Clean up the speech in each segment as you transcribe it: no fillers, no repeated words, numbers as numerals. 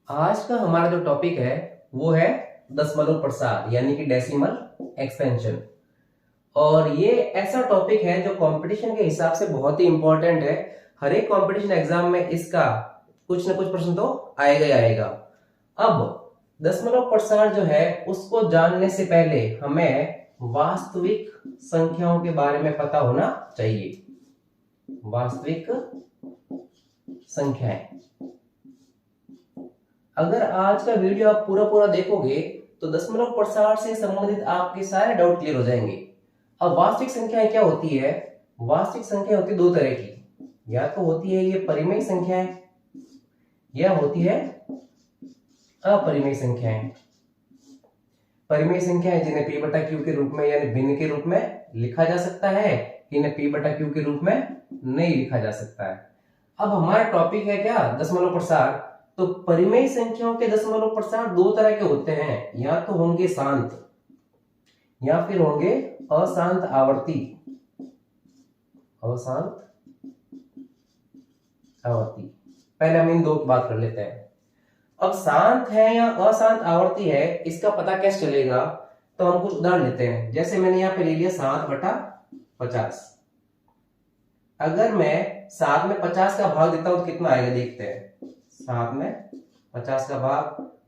आज का हमारा जो टॉपिक है वो है दशमलव प्रसार यानी कि डेसिमल एक्सपेंशन। और ये ऐसा टॉपिक है जो कंपटीशन के हिसाब से बहुत ही इंपॉर्टेंट है। हर एक कंपटीशन एग्जाम में इसका कुछ ना कुछ प्रश्न तो आएगा ही आएगा। अब दशमलव प्रसार जो है उसको जानने से पहले हमें वास्तविक संख्याओं के बारे में पता होना चाहिए। वास्तविक संख्याएं, अगर आज का वीडियो आप पूरा पूरा देखोगे तो दशमलव प्रसार से संबंधित आपके सारे डाउट क्लियर हो जाएंगे। अब वास्तविक संख्याएं क्या होती है? वास्तविक संख्या होती है दो तरह की, या तो होती है ये परिमेय संख्याएं या होती है अपरिमेय संख्याएं। परिमेय संख्याएं जिन्हें p बटा क्यू के रूप में यानी भिन्न के रूप में लिखा जा सकता है, इन्हें p बटा क्यू के रूप में नहीं लिखा जा सकता है। अब हमारा टॉपिक है क्या? दशमलव प्रसार। तो परिमेय संख्याओं के दशमलव प्रसार दो तरह के होते हैं, या तो होंगे शांत या फिर होंगे अशांत आवर्ती। अशांत आवर्ती, पहले हम इन दो की बात कर लेते हैं। अब शांत है या अशांत आवर्ती है इसका पता कैसे चलेगा? तो हम कुछ उदाहरण लेते हैं। जैसे मैंने यहाँ पे ले लिया 7/50। अगर मैं 7 में 50 का भाग देता हूं तो कितना आएगा देखते हैं। 7 में 50 का भाग,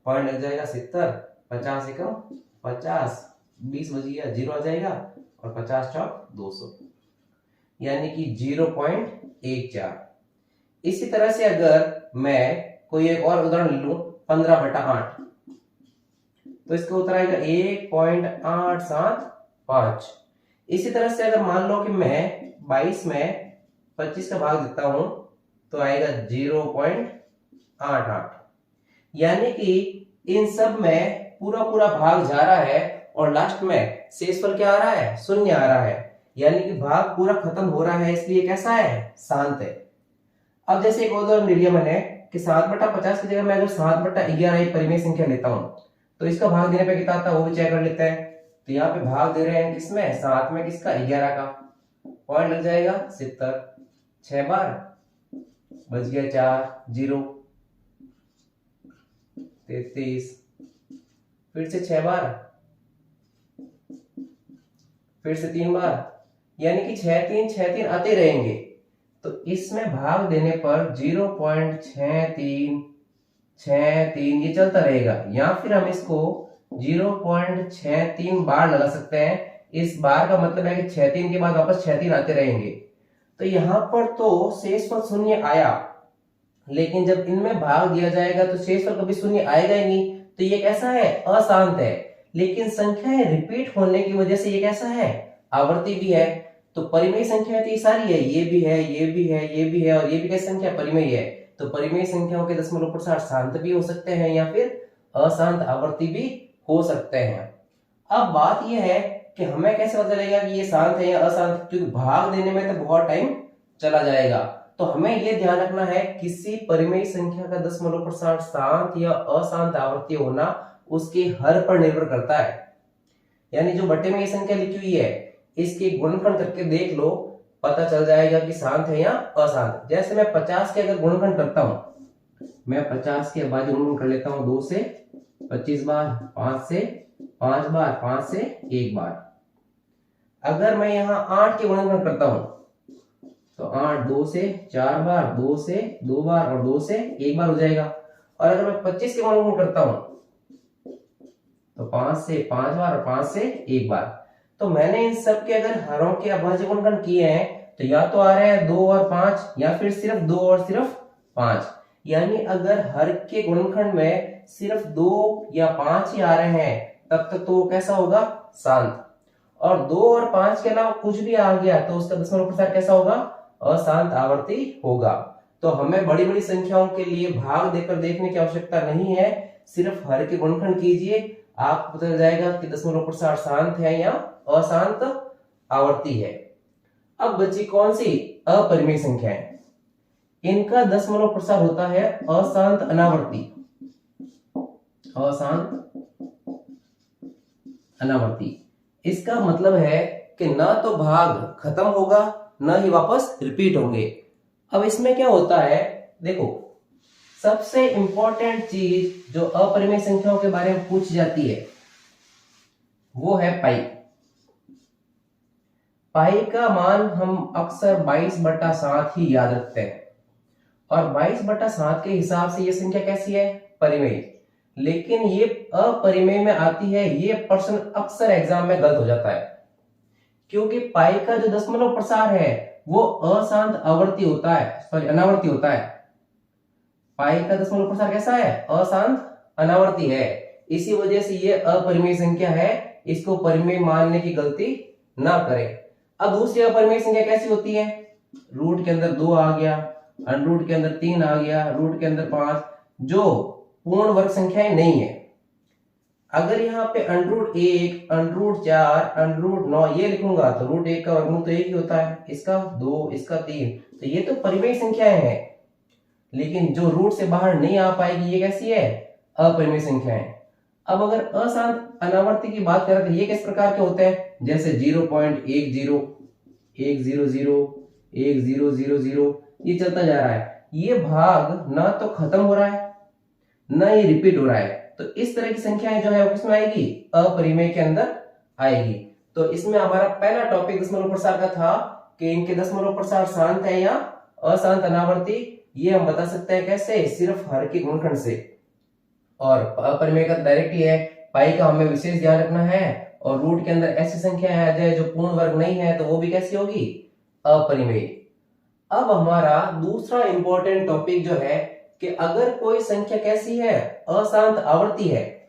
पॉइंट लग जाएगा 70, 50 एकम 50, 20 बच गया, 0 आ जाएगा और 50 चौक 200 यानी कि 0.14। इसी तरह से अगर मैं कोई एक और उदाहरण लूं 15/8 तो इसका उत्तर आएगा 1.875। इसी तरह से अगर मान लो कि मैं 22 में 25 का भाग देता हूं तो आएगा 0.88 यानी कि इन सब में पूरा पूरा भाग जा रहा है और लास्ट में शेषफल क्या आ रहा है? शून्य आ रहा है, यानी कि भाग पूरा खत्म हो रहा है, इसलिए कैसा है? शांत है। अब जैसे एक उदाहरण ले लिया मैंने कि 7/50 की जगह मैं अगर 7/11 एक परिमेय संख्या लेता हूं तो इसका भाग देने पे कितना आता है वो भी चेक कर लेते हैं। तो यहाँ पे भाग दे रहे हैं किसमें? 7 में किसका? 11 का। पॉइंट लग जाएगा 70, 6 बार बच गया 4, 0, 33, फिर से 6 बार, फिर से 3 बार, यानी कि 6 3 6 3 आते रहेंगे। तो इसमें भाग देने पर 0.6363 ये चलता रहेगा, या फिर हम इसको 0.63 बार लगा सकते हैं। इस बार का मतलब है कि 6 3 के बाद वापस 6 3 आते रहेंगे। तो यहां पर तो शेषफल शून्य आया, लेकिन जब इनमें भाग दिया जाएगा तो शेषफल कभी शून्य आएगा ही नहीं। तो ये कैसा है? अशांत है। लेकिन संख्याएं रिपीट होने की वजह से ये कैसा है? आवर्ती भी है। तो परिमेय संख्या तो ये सारी है, ये भी है, ये भी है, ये भी है और ये भी कैसी संख्या? परिमेय है। तो परिमेय संख्याओं के दशमलव प्रसार शांत भी हो सकते हैं या फिर अशांत आवर्ती भी हो सकते हैं। अब बात यह है कि हमें कैसे पता चलेगा कि ये शांत है या अशांत, क्योंकि भाग देने में तो बहुत टाइम चला जाएगा। तो हमें यह ध्यान रखना है किसी परिमेय संख्या का दशमलव प्रसार शांत या अशांत आवर्ती होना उसके हर पर निर्भर करता है। यानी जो बट्टे में ये संख्या लिखी हुई है इसके गुणनखंड करके देख लो, पता चल जाएगा कि शांत है या अशांत। जैसे मैं 50 के अगर गुणनखंड करता हूं, मैं 50 के बाजू गुणनखंड कर लेता हूं 2 से 25 बार, 5 से 5 बार, 5 से 1 बार। अगर मैं यहाँ 8 के गुणनखंड करता हूं तो 8 2 से 4 बार, 2 से 2 बार और 2 से 1 बार हो जाएगा। और अगर मैं 25 के गुणनखंड करता हूं तो 5 से 5 बार और 5 से 1 बार। तो मैंने इन सब के अगर हरों के अभाज्य गुणनखंड किए हैं तो या तो आ रहे हैं 2 और 5 या फिर सिर्फ 2 और सिर्फ 5। यानी अगर हर के गुणनखंड में सिर्फ 2 या 5 ही आ रहे हैं तब तक तो वो कैसा होगा? शांत। और 2 और 5 के अलावा कुछ भी आ गया तो उसका दशमलव प्रसार कैसा होगा? अशांत आवर्ती होगा। तो हमें बड़ी बड़ी संख्याओं के लिए भाग देकर देखने की आवश्यकता नहीं है, सिर्फ हर के गुणनखंड कीजिए, आपको पता चल जाएगा कि दशमलव प्रसार शांत है या अशांत आवर्ती है। अब बची कौन सी? अपरिमेय संख्याएं। इनका दशमलव प्रसार होता है अशांत अनावर्ती। अशांत अनावर्ती, इसका मतलब है कि ना तो भाग खत्म होगा न ही वापस रिपीट होंगे। अब इसमें क्या होता है देखो, सबसे इंपॉर्टेंट चीज जो अपरिमेय संख्याओं के बारे में पूछी जाती है वो है पाई। पाई का मान हम अक्सर 22/7 ही याद रखते हैं, और 22/7 के हिसाब से ये संख्या कैसी है? परिमेय। लेकिन ये अपरिमेय में आती है, ये प्रश्न अक्सर एग्जाम में गलत हो जाता है, क्योंकि पाई का जो दशमलव प्रसार है वो अशांत आवर्ती होता है, सॉरी अनावर्ती होता है। पाई का दशमलव प्रसार कैसा है? अशांत अनावर्ती है। इसी वजह से ये अपरिमेय संख्या है, इसको परिमेय मानने की गलती ना करें। अब दूसरी अपरिमेय संख्या कैसी होती है? रूट के अंदर 2 आ गया, अंडरूट के अंदर 3 आ गया, रूट के अंदर 5, जो पूर्ण वर्ग संख्याएं नहीं है। अगर यहाँ पे √1, √4, √9 ये लिखूंगा तो √1 का वर्गमूल तो 1 ही होता है, इसका 2, इसका 3, तो ये तो परिमेय संख्याएं हैं। लेकिन जो रूट से बाहर नहीं आ पाएगी ये कैसी है? अपरिमेय संख्याएं। अब अगर अशांत अनावर्ती की बात करें तो ये किस प्रकार के होते हैं? जैसे 0.10, 100, 1000, ये चलता जा रहा है। ये भाग ना तो खत्म हो रहा है ना ये रिपीट हो रहा है, तो इस तरह की संख्याएं जो है वो किसमें आएगी? अपरिमेय के अंदर आएगी। तो इसमें हमारा पहला टॉपिक दशमलव प्रसार का था कि इनके दशमलव प्रसार शांत है या अशांत अनावर्ती, ये हम बता सकते हैं कैसे? सिर्फ हर के गुणनखंड से। और अपरिमेय का डायरेक्ट ही है, पाई का हमें विशेष ध्यान रखना है, और रूट के अंदर ऐसी संख्या आ जाए जो पूर्ण वर्ग नहीं है तो वो भी कैसी होगी? अपरिमेय। अब हमारा दूसरा इंपॉर्टेंट टॉपिक जो है कि अगर कोई संख्या कैसी है? अशांत आवर्ती है।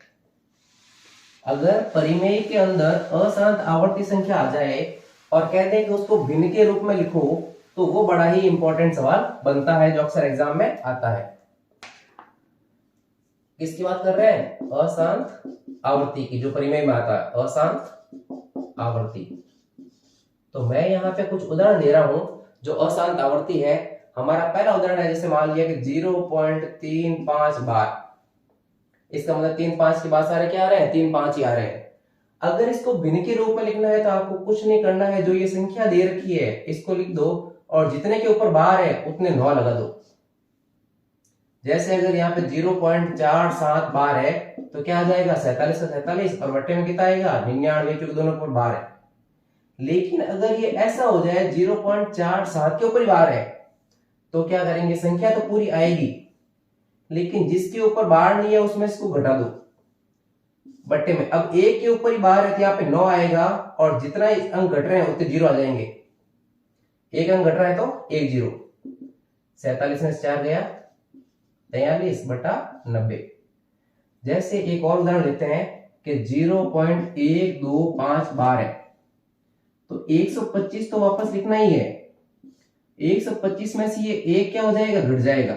अगर परिमेय के अंदर अशांत आवर्ती संख्या आ जाए और कहते हैं कि उसको भिन्न के रूप में लिखो, तो वो बड़ा ही इंपॉर्टेंट सवाल बनता है जो अक्सर एग्जाम में आता है। किसकी बात कर रहे हैं? अशांत आवर्ती की, जो परिमेय में आता है अशांत आवर्ती। तो मैं यहाँ पे कुछ उदाहरण दे रहा हूं जो अशांत आवर्ती है। हमारा पहला उदाहरण है, जैसे मान लिया कि 0.35 बार, इसका मतलब 3 5 के बाद सारे क्या आ रहे हैं? 3 5 ही आ रहे हैं। अगर इसको भिन्न के रूप में लिखना है तो आपको कुछ नहीं करना है, जो ये संख्या दे रखी है इसको लिख दो और जितने के ऊपर बार है उतने 9 लगा दो। जैसे अगर यहाँ पे 0.47 बार है तो क्या आ जाएगा? 47 का 47, और बट्टे में कितना आएगा? 99, क्योंकि दोनों ऊपर बार है। लेकिन अगर ये ऐसा हो जाए 0.47 के ऊपर बार है तो क्या करेंगे? संख्या तो पूरी आएगी, लेकिन जिसके ऊपर बार नहीं है उसमें इसको घटा दो बट्टे में। अब 1 के ऊपर ही बार है तो यहाँ पे 9 आएगा, और जितना अंक घट रहे हैं उतने 0 आ जाएंगे। 1 अंक घट रहा है तो 1 0, 47 में 4 गया 43/90। जैसे एक और उदाहरण लेते हैं कि 0.125 बार है, तो 125 तो वापस लिखना ही है। 125 में से ये 1 क्या हो जाएगा? घट जाएगा।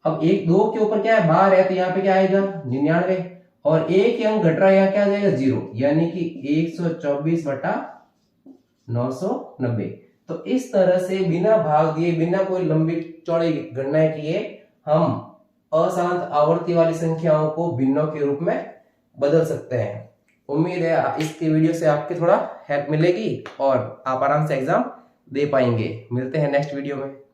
अब 1 2 के ऊपर क्या है? बार है, तो यहाँ पे क्या आएगा? 99, और 1 अंक घट रहा है, यहाँ क्या आ जाएगा? 0, यानी कि 124/990। तो इस तरह से बिना भाग दिए, बिना कोई लंबी चौड़ी गणना किए हम अशांत आवर्ती वाली संख्याओं को भिन्नों के रूप में बदल सकते हैं। उम्मीद है इसकी वीडियो से आपके थोड़ा हेल्प मिलेगी और आप आराम से एग्जाम दे पाएंगे। मिलते हैं नेक्स्ट वीडियो में।